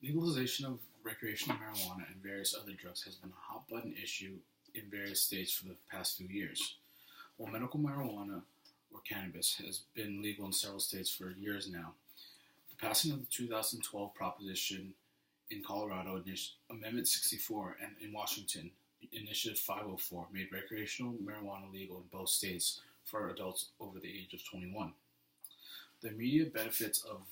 Legalization of recreational marijuana and various other drugs has been a hot button issue in various states for the past few years. While medical marijuana or cannabis has been legal in several states for years now, the passing of the 2012 proposition in Colorado, Amendment 64, and in Washington, Initiative 504, made recreational marijuana legal in both states for adults over the age of 21. The immediate benefits of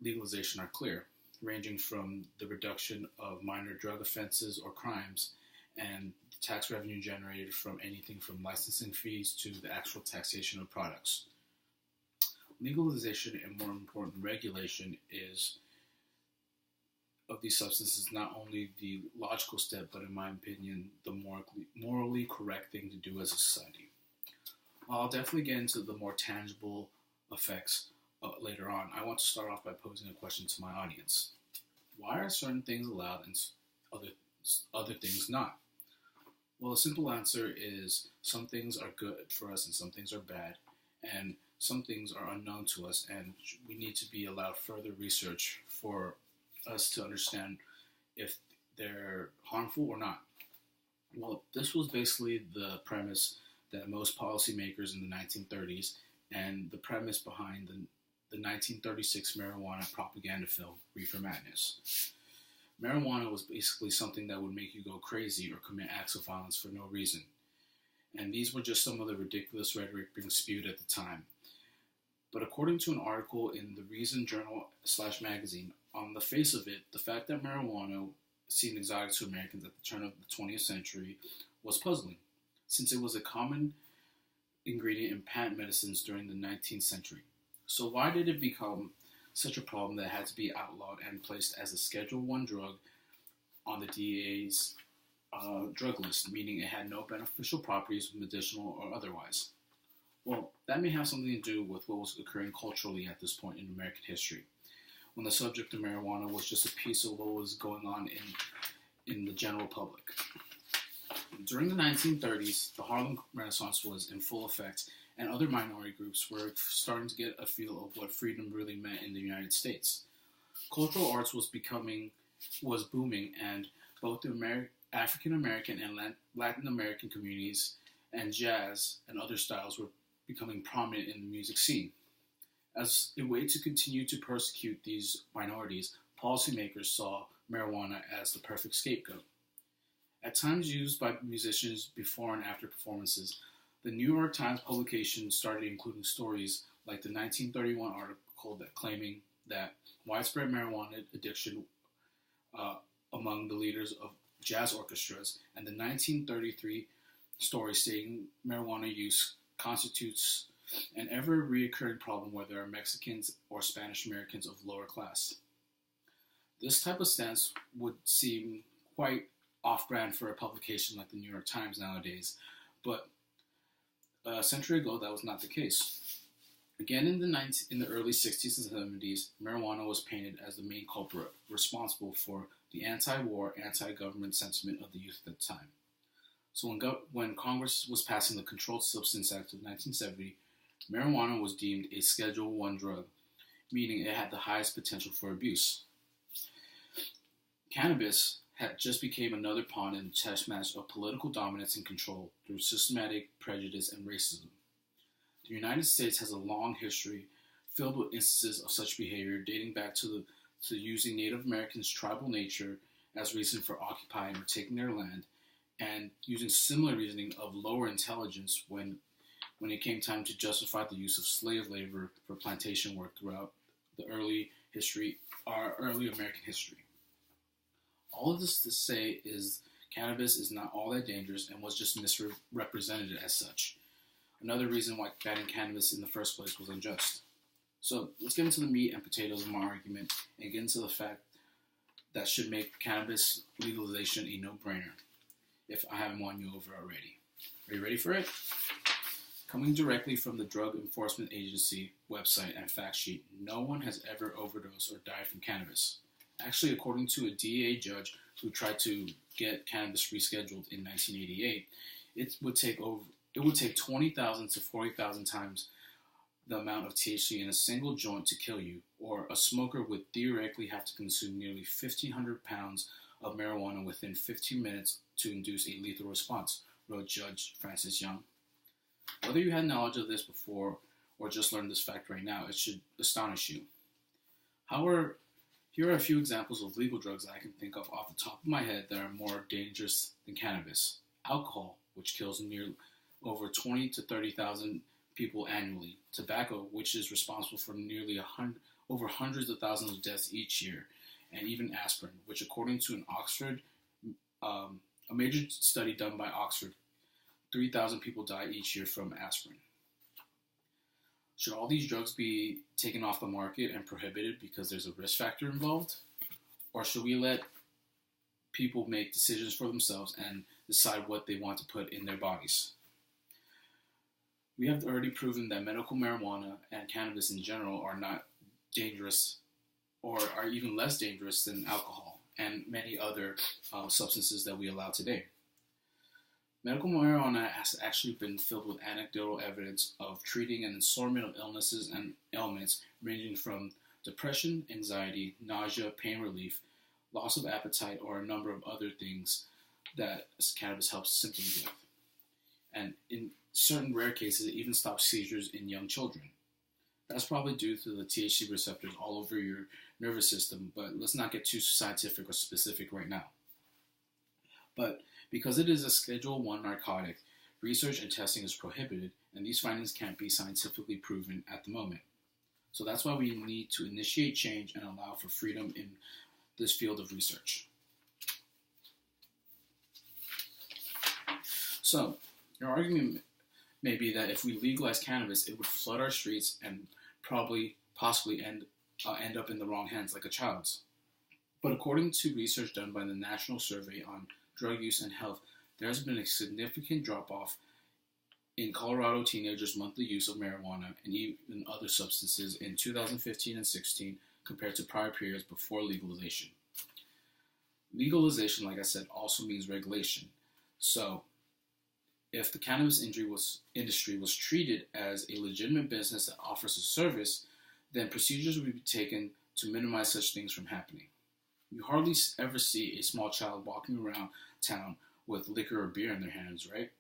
legalization are clear, ranging from the reduction of minor drug offenses or crimes and the tax revenue generated from anything from licensing fees to the actual taxation of products. Legalization and, more important, regulation is of these substances is not only the logical step, but in my opinion, the morally correct thing to do as a society. I'll definitely get into the more tangible effects later on. I want to start off by posing a question to my audience. Why are certain things allowed and other things not? Well, the simple answer is some things are good for us and some things are bad, and some things are unknown to us, and we need to be allowed further research for us to understand if they're harmful or not. Well, this was basically the premise that most policymakers in the 1930s and the premise behind the 1936 marijuana propaganda film, Reefer Madness. Marijuana was basically something that would make you go crazy or commit acts of violence for no reason. And these were just some of the ridiculous rhetoric being spewed at the time. But according to an article in the Reason Journal/magazine, on the face of it, the fact that marijuana seemed exotic to Americans at the turn of the 20th century was puzzling, since it was a common ingredient in patent medicines during the 19th century. So why did it become such a problem that it had to be outlawed and placed as a Schedule I drug on the DEA's drug list, meaning it had no beneficial properties, medicinal or otherwise? Well, that may have something to do with what was occurring culturally at this point in American history, when the subject of marijuana was just a piece of what was going on in the general public. During the 1930s, the Harlem Renaissance was in full effect, and other minority groups were starting to get a feel of what freedom really meant in the United States. Cultural arts was booming, and both the African American and Latin American communities and jazz and other styles were becoming prominent in the music scene. As a way to continue to persecute these minorities, policymakers saw marijuana as the perfect scapegoat. At times used by musicians before and after performances, the New York Times publication started including stories like the 1931 article that claiming that widespread marijuana addiction among the leaders of jazz orchestras, and the 1933 story stating marijuana use constitutes an ever-reoccurring problem where there are Mexicans or Spanish Americans of lower class. This type of stance would seem quite off-brand for a publication like the New York Times nowadays, but a century ago that was not the case. Again, in the early 60s and 70s, marijuana was painted as the main culprit responsible for the anti-war, anti-government sentiment of the youth at the time. So when Congress was passing the Controlled Substance Act of 1970, marijuana was deemed a Schedule I drug, meaning it had the highest potential for abuse. Cannabis had just became another pawn in the chess match of political dominance and control through systematic prejudice and racism. The United States has a long history filled with instances of such behavior dating back to using Native Americans' tribal nature as reason for occupying or taking their land, and using similar reasoning of lower intelligence when it came time to justify the use of slave labor for plantation work throughout the early American history. All of this to say is cannabis is not all that dangerous and was just misrepresented as such. Another reason why banning cannabis in the first place was unjust. So let's get into the meat and potatoes of my argument and get into the fact that should make cannabis legalization a no-brainer, if I haven't won you over already. Are you ready for it? Coming directly from the Drug Enforcement Agency website and fact sheet, no one has ever overdosed or died from cannabis. Actually, according to a DEA judge who tried to get cannabis rescheduled in 1988, it would take 20,000 to 40,000 times the amount of THC in a single joint to kill you, or a smoker would theoretically have to consume nearly 1,500 pounds of marijuana within 15 minutes to induce a lethal response, wrote Judge Francis Young. Whether you had knowledge of this before or just learned this fact right now, it should astonish you. However, here are a few examples of legal drugs that I can think of off the top of my head that are more dangerous than cannabis. Alcohol, which kills over 20 to 30,000 people annually. Tobacco, which is responsible for nearly over hundreds of thousands of deaths each year. And even aspirin, which according to a major study done by Oxford, 3,000 people die each year from aspirin. Should all these drugs be taken off the market and prohibited because there's a risk factor involved? Or should we let people make decisions for themselves and decide what they want to put in their bodies? We have already proven that medical marijuana and cannabis in general are not dangerous or are even less dangerous than alcohol and many other substances that we allow today. Medical marijuana has actually been filled with anecdotal evidence of treating an assortment of illnesses and ailments ranging from depression, anxiety, nausea, pain relief, loss of appetite, or a number of other things that cannabis helps symptoms with. And in certain rare cases, it even stops seizures in young children. That's probably due to the THC receptors all over your nervous system, but let's not get too scientific or specific right now. But because it is a Schedule I narcotic, research and testing is prohibited, and these findings can't be scientifically proven at the moment. So that's why we need to initiate change and allow for freedom in this field of research. So, your argument may be that if we legalize cannabis, it would flood our streets and possibly end up in the wrong hands like a child's. But according to research done by the National Survey on Drug Use and Health, there has been a significant drop-off in Colorado teenagers' monthly use of marijuana and even other substances in 2015 and 16 compared to prior periods before legalization. Legalization, like I said, also means regulation. So, if the cannabis industry was treated as a legitimate business that offers a service, then procedures would be taken to minimize such things from happening. You hardly ever see a small child walking around town with liquor or beer in their hands, right?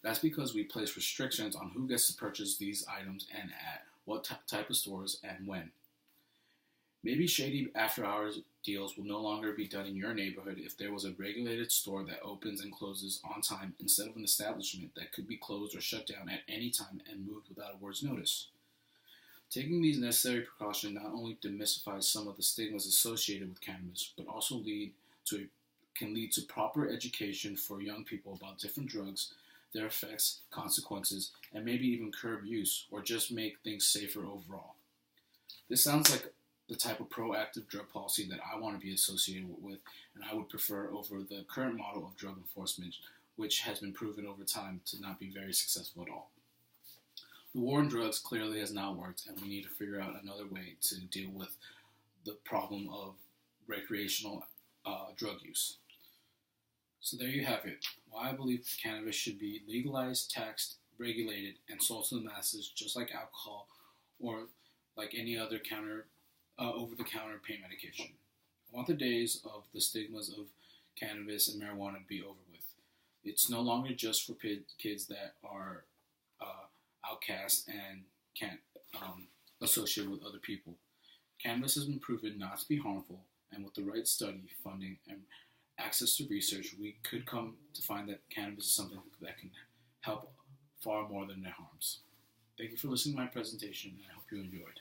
That's because we place restrictions on who gets to purchase these items and at what type of stores and when. Maybe shady after-hours deals will no longer be done in your neighborhood if there was a regulated store that opens and closes on time instead of an establishment that could be closed or shut down at any time and moved without a word's notice. Taking these necessary precautions not only demystifies some of the stigmas associated with cannabis, but also can lead to proper education for young people about different drugs, their effects, consequences, and maybe even curb use or just make things safer overall. This sounds like the type of proactive drug policy that I want to be associated with, and I would prefer over the current model of drug enforcement, which has been proven over time to not be very successful at all. The war on drugs clearly has not worked, and we need to figure out another way to deal with the problem of recreational drug use. So there you have it. Why I believe cannabis should be legalized, taxed, regulated, and sold to the masses just like alcohol or like any other over-the-counter pain medication. I want the days of the stigmas of cannabis and marijuana to be over with. It's no longer just for kids that are outcast and can't associate with other people. Cannabis has been proven not to be harmful, and with the right study, funding, and access to research, we could come to find that cannabis is something that can help far more than it harms. Thank you for listening to my presentation, and I hope you enjoyed.